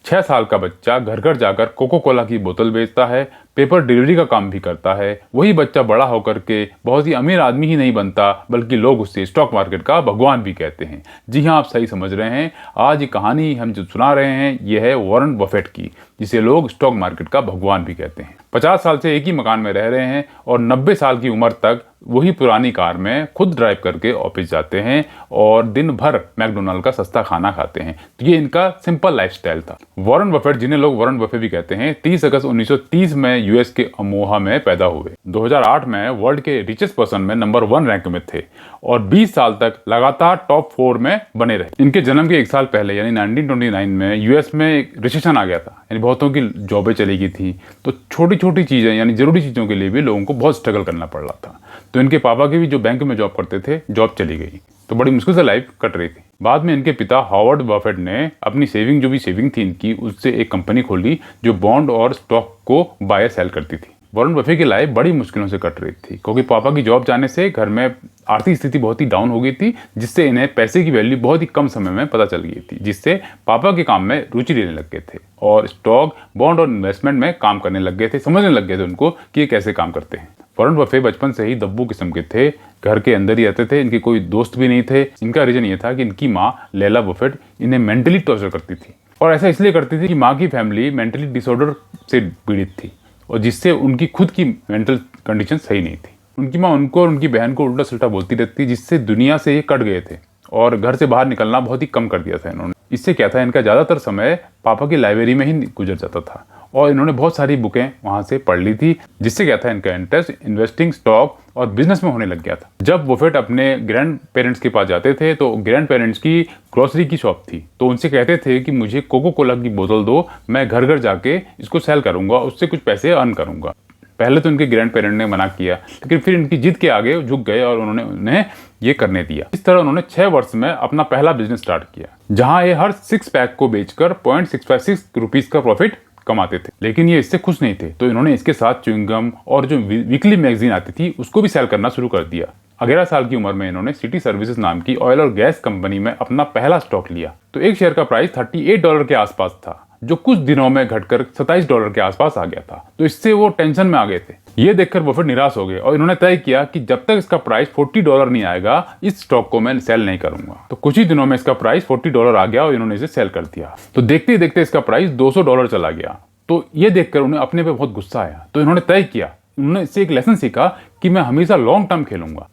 6 साल का बच्चा घर घर जाकर कोको कोला की बोतल बेचता है, पेपर डिलीवरी का काम भी करता है। वही बच्चा बड़ा होकर के बहुत ही अमीर आदमी ही नहीं बनता, बल्कि लोग उससे स्टॉक मार्केट का भगवान भी कहते हैं। जी हाँ, आप सही समझ रहे हैं। आज ये कहानी हम जो सुना रहे हैं ये है वॉरेन बफेट की, जिसे लोग स्टॉक मार्केट का भगवान भी कहते हैं। 50 साल से एक ही मकान में रह रहे हैं और 90 साल की उम्र तक वही पुरानी कार में खुद ड्राइव करके ऑफिस जाते हैं और दिन भर मैकडोनाल्ड का सस्ता खाना खाते हैं। तो ये इनका सिंपल लाइफस्टाइल था। वॉरेन बफेट, जिन्हें लोग वॉरेन बफे भी कहते हैं, 30 अगस्त 1930 में यूएस के अमोहा में पैदा हुए। 2008 में वर्ल्ड के रिचेस्ट पर्सन में नंबर 1 रैंक में थे और 20 साल तक लगातार टॉप 4 में बने रहे। इनके जन्म के 1 साल पहले यानी 1929 में यूएस में एक रिसेशन आ गया था, यानी बहुतों की जॉबें चली गई थी। तो छोटी छोटी चीजें यानी जरूरी चीजों के लिए भी लोगों को बहुत स्ट्रगल करना पड़ रहा था। तो इनके पापा की भी जो बैंक में जॉब करते थे, जॉब चली गई, तो बड़ी मुश्किल से लाइफ कट रही थी। बाद में इनके पिता हॉवर्ड बफेट ने अपनी सेविंग थी इनकी, उससे एक कंपनी खोली जो बॉन्ड और स्टॉक को बाय सेल करती थी। वॉरेन बफेट की लाइफ बड़ी मुश्किलों से कट रही थी, क्योंकि पापा की जॉब जाने से घर में आर्थिक स्थिति बहुत ही डाउन हो गई थी, जिससे इन्हें पैसे की वैल्यू बहुत ही कम समय में पता चल गई थी, जिससे पापा के काम में रुचि लेने लग गए थे और स्टॉक, बॉन्ड और इन्वेस्टमेंट में काम करने लग गए थे। समझने लग गए थे उनको कि ये कैसे काम करते हैं। वॉरेन बफेट बचपन से ही दब्बू किस्म के थे, घर के अंदर ही रहते थे, इनके कोई दोस्त भी नहीं थे। इनका रीजन ये था कि इनकी माँ लैला बफेट इन्हें मेंटली टॉर्चर करती थी, और ऐसा इसलिए करती थी कि माँ की फैमिली मेंटली डिसऑर्डर से पीड़ित थी और जिससे उनकी खुद की मेंटल कंडीशन सही नहीं थी। उनकी माँ उनको और उनकी बहन को उल्टा सुल्टा बोलती रहती, जिससे दुनिया से ये कट गए थे और घर से बाहर निकलना बहुत ही कम कर दिया था इन्होंने। इससे क्या था, इनका ज़्यादातर समय पापा की लाइब्रेरी में ही गुजर जाता था और इन्होंने बहुत सारी बुकें वहाँ से पढ़ ली थी, जिससे क्या था, इनका इंटरेस्ट इन्वेस्टिंग, स्टॉक और बिजनेस में होने लग गया था। जब बफेट अपने ग्रैंड पेरेंट्स के पास जाते थे तो ग्रैंड पेरेंट्स की ग्रोसरी की शॉप थी, तो उनसे कहते थे कि मुझे कोको कोला की बोतल दो, मैं घर घर जाके इसको सेल करूंगा, उससे कुछ पैसे अर्न करूंगा। पहले तो इनके ग्रैंड पेरेंट ने मना किया, लेकिन फिर इनकी जिद के आगे झुक गए और उन्होंने उन्हें ये करने दिया। इस तरह उन्होंने 6 वर्ष में अपना पहला बिजनेस स्टार्ट किया, जहां ये हर 6 पैक को बेचकर 0.656 रुपीज का प्रॉफिट कमाते थे। लेकिन ये इससे खुश नहीं थे, तो इन्होंने इसके साथ च्युइंगम और जो वीकली मैगजीन आती थी उसको भी सेल करना शुरू कर दिया। 11 साल की उम्र में इन्होंने सिटी सर्विसेज नाम की ऑयल और गैस कंपनी में अपना पहला स्टॉक लिया। तो एक शेयर का प्राइस $38 के आसपास था, जो कुछ दिनों में घटकर $27 के आसपास आ गया था। तो इससे वो टेंशन में आ गए थे। ये देखकर बफेट निराश हो गए और इन्होंने तय किया कि जब तक इसका प्राइस $40 नहीं आएगा, इस स्टॉक को मैं सेल नहीं करूंगा। तो कुछ ही दिनों में इसका प्राइस $40 आ गया और इन्होंने इसे सेल कर दिया। तो देखते ही देखते इसका प्राइस $200 चला गया। तो ये देखकर उन्हें अपने पे बहुत गुस्सा आया। तो इन्होंने तय किया, उन्होंने इससे एक लेसन सीखा कि मैं हमेशा लॉन्ग टर्म खेलूंगा।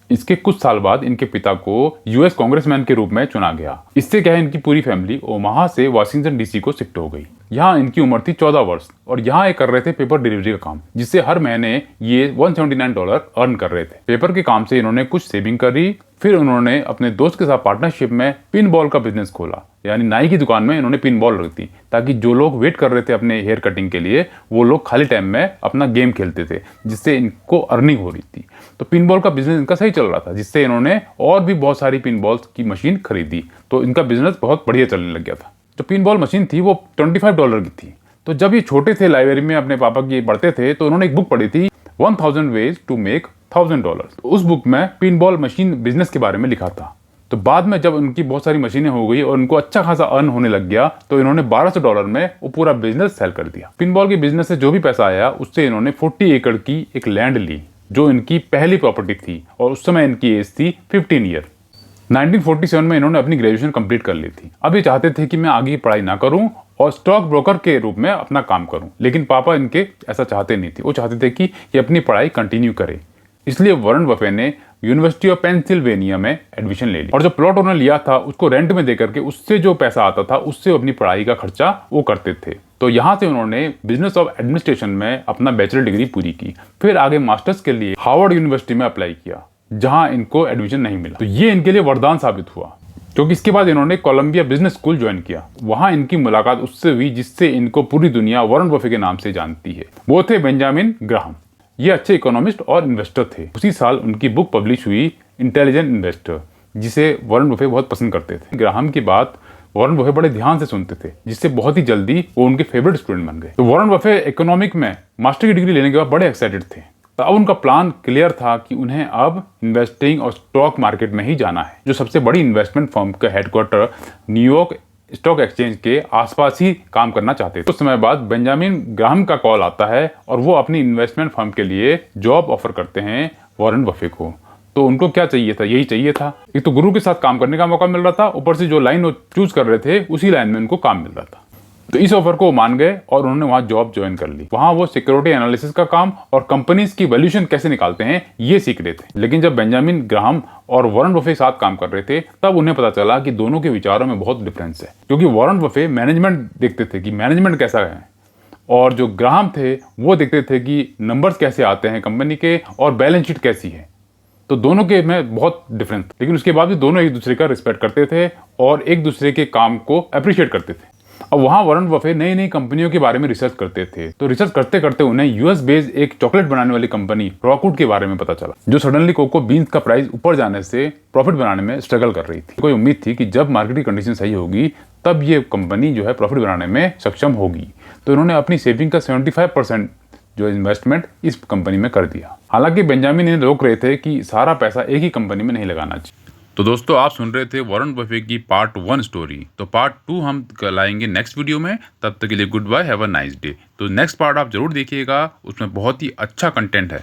इसके कुछ साल बाद इनके पिता को यूएस कांग्रेसमैन के रूप में चुना गया। इससे क्या है, इनकी पूरी फैमिली ओमाहा से वाशिंगटन डीसी को शिफ्ट हो गई। यहाँ इनकी उम्र थी 14 वर्ष और यहाँ ये कर रहे थे पेपर डिलीवरी का काम, जिससे हर महीने ये $179 अर्न कर रहे थे। पेपर के काम से इन्होंने कुछ सेविंग करी, फिर उन्होंने अपने दोस्त के साथ पार्टनरशिप में पिन बॉल का बिजनेस खोला, यानी नाई की दुकान में इन्होंने पिन बॉल रख दी, ताकि जो लोग वेट कर रहे थे अपने हेयर कटिंग के लिए, वो लोग खाली टाइम में अपना गेम खेलते थे, जिससे इनको अर्निंग हो रही थी। तो पिन बॉल का बिजनेस इनका सही चल रहा था, जिससे इन्होंने और भी बहुत सारी पिन बॉल्स की मशीन खरीदी। तो इनका बिजनेस बहुत बढ़िया चलने लग गया था। जो पिन बॉल मशीन थी वो $25 की थी। तो जब ये छोटे थे, लाइब्रेरी में अपने पापा की पढ़ते थे, तो उन्होंने एक बुक पढ़ी थी 1000 ways to make $1000। तो उस बुक में पिन बॉल मशीन बिजनेस के बारे में लिखा था। तो बाद में जब उनकी बहुत सारी मशीनें हो गई और उनको अच्छा खासा अर्न होने लग गया, तो इन्होंने $1200 में वो पूरा बिजनेस सेल कर दिया। पिन बॉल के बिजनेस से जो भी पैसा आया, उससे इन्होंने 40 एकड़ की एक लैंड ली, जो इनकी पहली प्रॉपर्टी थी, और उस समय इनकी एज थी 15 ईयर। 1947 में इन्होंने अपनी ग्रेजुएशन कंप्लीट कर ली थी। अब ये चाहते थे कि मैं आगे की पढ़ाई ना करूं और स्टॉक ब्रोकर के रूप में अपना काम करूं, लेकिन पापा इनके ऐसा चाहते नहीं थे। वो चाहते थे कि ये अपनी पढ़ाई कंटिन्यू करे। इसलिए वॉरेन बफेट ने यूनिवर्सिटी ऑफ पेंसिल्वेनिया में एडमिशन ले ली और जो प्लॉट उन्होंने लिया था उसको रेंट में देकर के उससे जो पैसा आता था उससे अपनी पढ़ाई का खर्चा वो करते थे। तो यहाँ से उन्होंने बिजनेस ऑफ एडमिनिस्ट्रेशन में अपना बैचलर डिग्री पूरी की। फिर आगे मास्टर्स के लिए हार्वर्ड यूनिवर्सिटी में अप्लाई किया, जहां इनको एडमिशन नहीं मिला। तो ये इनके लिए वरदान साबित हुआ, क्योंकि इसके बाद इन्होंने कोलंबिया बिजनेस स्कूल ज्वाइन किया। वहां इनकी मुलाकात उससे हुई जिससे इनको पूरी दुनिया वॉरेन बफेट के नाम से जानती है। वो थे बेंजामिन ग्राहम। ये अच्छे इकोनॉमिस्ट और इन्वेस्टर थे। उसी साल उनकी बुक पब्लिश हुई इंटेलिजेंट इन्वेस्टर, जिसे वॉरेन बफेट बहुत पसंद करते थे। ग्राहम की बात वॉरेन बफेट बड़े ध्यान से सुनते थे, जिससे बहुत ही जल्दी वो उनके फेवरेट स्टूडेंट बन गए। तो वॉरेन बफेट इकोनॉमिक में मास्टर की डिग्री लेने के बाद बड़े एक्साइटेड थे। तो अब उनका प्लान क्लियर था कि उन्हें अब इन्वेस्टिंग और स्टॉक मार्केट में ही जाना है। जो सबसे बड़ी इन्वेस्टमेंट फर्म का हेडक्वार्टर न्यूयॉर्क स्टॉक एक्सचेंज के आसपास ही काम करना चाहते थे। कुछ समय बाद बेंजामिन ग्राहम का कॉल आता है और वो अपनी इन्वेस्टमेंट फर्म के लिए जॉब ऑफर करते हैं वॉरेन बफे को। तो उनको क्या चाहिए था? यही चाहिए था। एक तो गुरु के साथ काम करने का मौका मिल रहा था, ऊपर से जो लाइन वो चूज कर रहे थे उसी लाइन में उनको काम मिल रहा था। तो इस ऑफर को वो मान गए और उन्होंने वहां जॉब ज्वाइन कर ली। वहां वो सिक्योरिटी एनालिसिस का काम और कंपनीज की वैल्यूएशन कैसे निकालते हैं ये सीख रहे थे। लेकिन जब बेंजामिन ग्राहम और वॉरेन बफे साथ काम कर रहे थे तब उन्हें पता चला कि दोनों के विचारों में बहुत डिफरेंस है। क्योंकि वॉरेन बफे मैनेजमेंट देखते थे कि मैनेजमेंट कैसा है, और जो ग्राहम थे वो देखते थे कि नंबर्स कैसे आते हैं कंपनी के और बैलेंस शीट कैसी है। तो दोनों के में बहुत डिफरेंस, लेकिन उसके बाद भी दोनों एक दूसरे का रिस्पेक्ट करते थे और एक दूसरे के काम को अप्रिशिएट करते थे। अब वहां वॉरेन बफे नई नई कंपनियों के बारे में रिसर्च करते थे। तो रिसर्च करते करते उन्हें यूएस बेस्ड एक चॉकलेट बनाने वाली कंपनी रॉकवुड के बारे में पता चला, जो सडनली कोको बीन्स का प्राइस ऊपर जाने से प्रॉफिट बनाने में स्ट्रगल कर रही थी। कोई उम्मीद थी कि जब मार्केट की कंडीशन सही होगी तब ये कंपनी जो है प्रॉफिट बनाने में सक्षम होगी। तो इन्होंने अपनी सेविंग का 75% जो इन्वेस्टमेंट इस कंपनी में कर दिया। हालांकि बेंजामिन इन्हें रोक रहे थे कि सारा पैसा एक ही कंपनी में नहीं लगाना चाहिए। तो दोस्तों, आप सुन रहे थे वॉरेन बफे की पार्ट 1 स्टोरी। तो पार्ट 2 हम लाएंगे नेक्स्ट वीडियो में। तब तक के लिए good bye, have a nice day. तो नेक्स्ट पार्ट आप जरूर देखिएगा, उसमें बहुत ही अच्छा कंटेंट है।